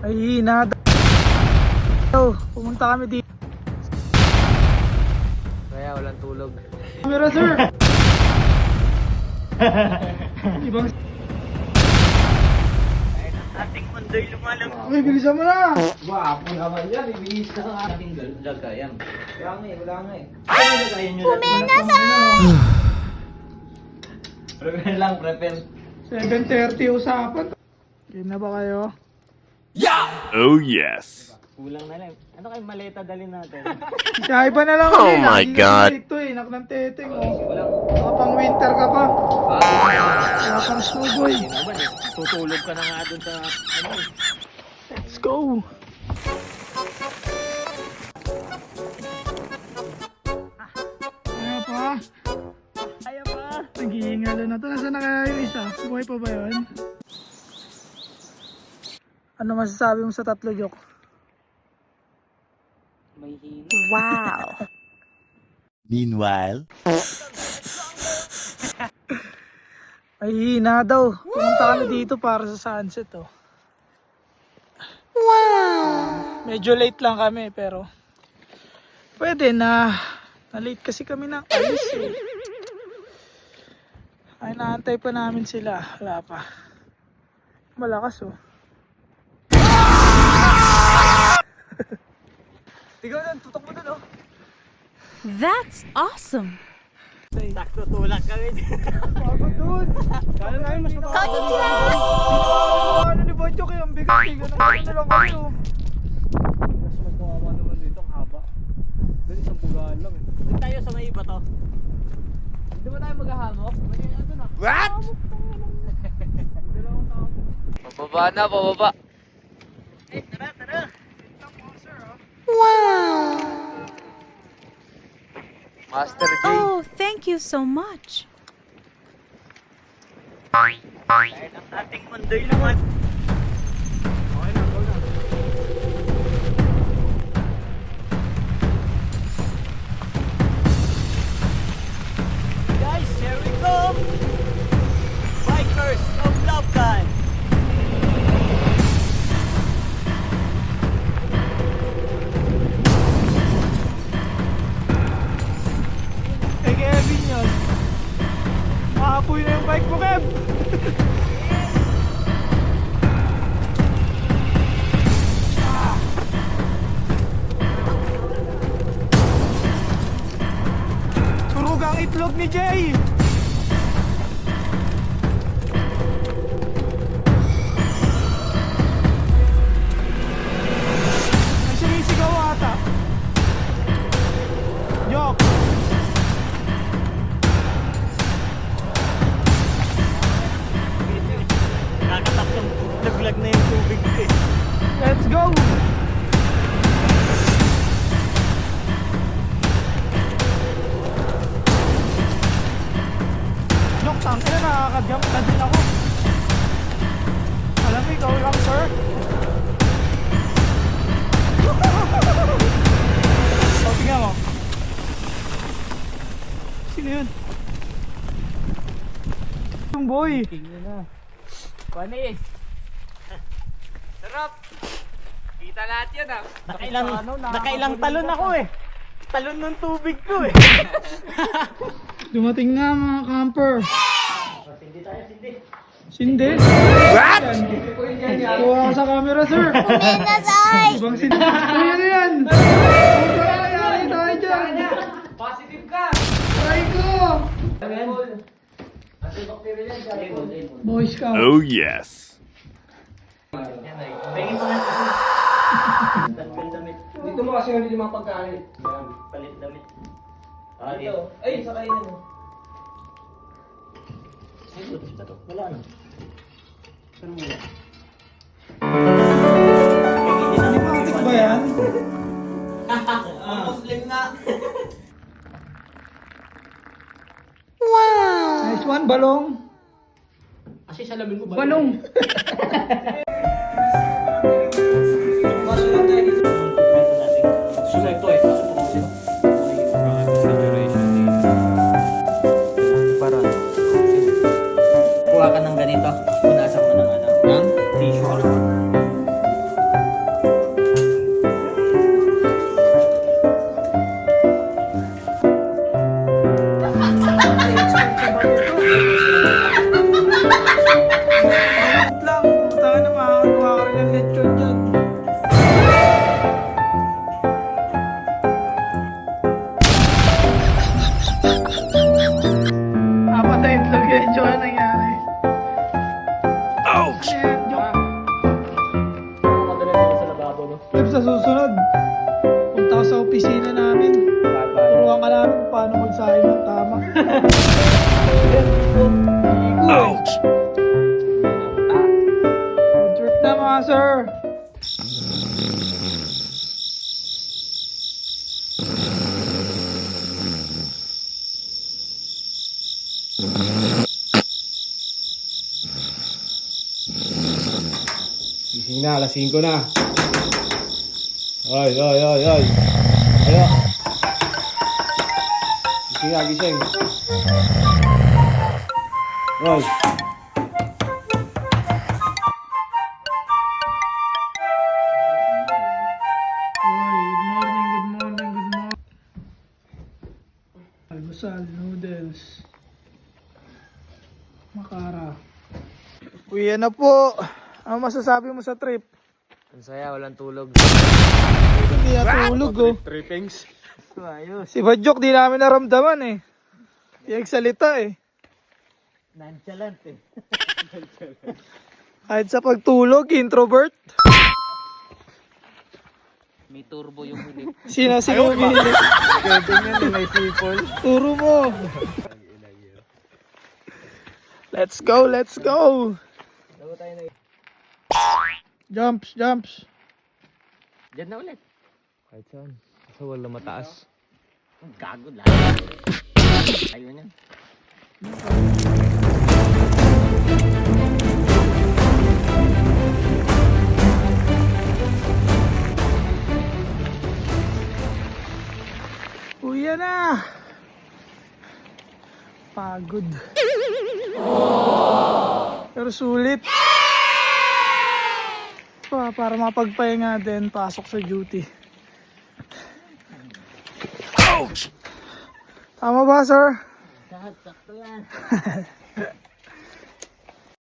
Ay, hina daw. Pumunta kami dito. Kaya walang tulog. Camera, sir. Ibang... Ating mundo'y lumalang. Uy, bilisan mo na. Wapo naman yan, ibilis na nga. Ating lagayan. Kaya nga eh, wala nga eh. Prepare lang, prepare. 7:30 usapan. Game na ba kayo? Oh yes. Kulang na lang. Ano kayo maleta dalhin natin? Kaya pa na lang. Oh kami. my Lagi God. kami dito eh. Nak ng teteng. Baka pang winter ka pa. Wala pang snow boy. Hindi naman eh. Tutulog ka na nga dun sa ano eh. Let's go. Kaya pa. Kaya pa. Nag-iingalo na to. Nasaan na kaya yung isa? Buhay pa ba yun? Ano masasabi mo sa tatlo, Jok? May hina. Wow. Meanwhile. Ay, hina daw. Pumunta kami dito para sa sunset, oh. Wow. Medyo late lang kami, pero pwede na. Na-late kasi kami ng alis, eh. Ay, naantay pa namin sila. Wala pa. Malakas, oh. Tigaw na, tutok mo na, oh. That's awesome. Sakto tulak kami. Pagod dun. Kala namin mas Konnichiwa! Ano ni Bojo kayo? Ang bigat eh. Ganun na lang kayo. Mas magkawawa naman dito, ang haba. Dali isang bugaan lang eh. Doon tayo sa may iba to. Hindi ba tayo maghahamok? Ano na? What? Pababa na, pababa. Eh, tara, tara. Wow. Master J. Oh, thank you so much. Dahil ang ating mundo'y naman. Okay na, go na. Guys, here we go! Bikers of Lapcan! Eh, Kevin yun. Makapoy na yung bike mo, Kev. Turog ang itlog ni Jay. May sumisigaw ata. Yok. Nakatatlong laglag na yung tubig ko eh. Let's go! Yok, tangka na nakaka-jump na din ako. Alam mo, ikaw lang, sir. O, tingnan mo. Sino yun? Yung boy. Tingnan na. Panis! Sarap! Kita lahat yan ah. Nakailang talon ako eh. Talon ng tubig ko eh. Dumating na mga camper. Sindi tayo, sindi. Sindi? What? Kuha ka sa camera, sir. Minasay. Ibang sindi. Uy, ano yan? Puta ka, yari tayo dyan. Positive ka! Try ko. Antibacterial yan. Boy Scout. Oh yes. Pengin mo nga. Tanggal damit. Dito mo kasi hindi mga pagkain. Yan, palit damit. Ah, Dito. Ay, sa kainan mo. Ay, butas ba to? Wala na. Pero muna. Animatic ba yan? Muslim na. Wow. Nice one, balong. Kasi salamin ko ba? Balong. Masulat tayo dito. Sunod to eh. Para kuha ka ng ganito. Punasan mo na. Wait lang, puta ka na, makakakuha ka rin ng lechon dyan. Apat na itlog yan, Joe, ano nangyari? Ouch! Joke. Nakadala dito sa lababo, no? Trip sa susunod, punta ka sa opisina namin. Turuan ka namin kung paano magsahin ng tama. Ouch! Good trip na mga sir. Gising na, alas 5 na. Oy. Ayo. Gising. Oy. Good morning. Almusal, noodles. Makara. Uwi na po. Ano masasabi mo sa trip? Ang saya, walang tulog. Hindi natulog oh. Trippings. Ayos. Si Bajok di namin naramdaman eh. Di nagsalita eh. Nonchalant eh. Kahit sa pagtulog, introvert. May turbo yung huli. Sino umihilig? Ganyan may people. Turo mo. Let's go. Daw tayo na. Jumps. Diyan na ulit. Kahit saan. Sa wala mataas. Gago lang. Ayun yan. Uwi na. Pagod. Pero sulit. Para mapagpahinga din, pasok sa duty. Ouch! Tama ba, sir? Sakto yan.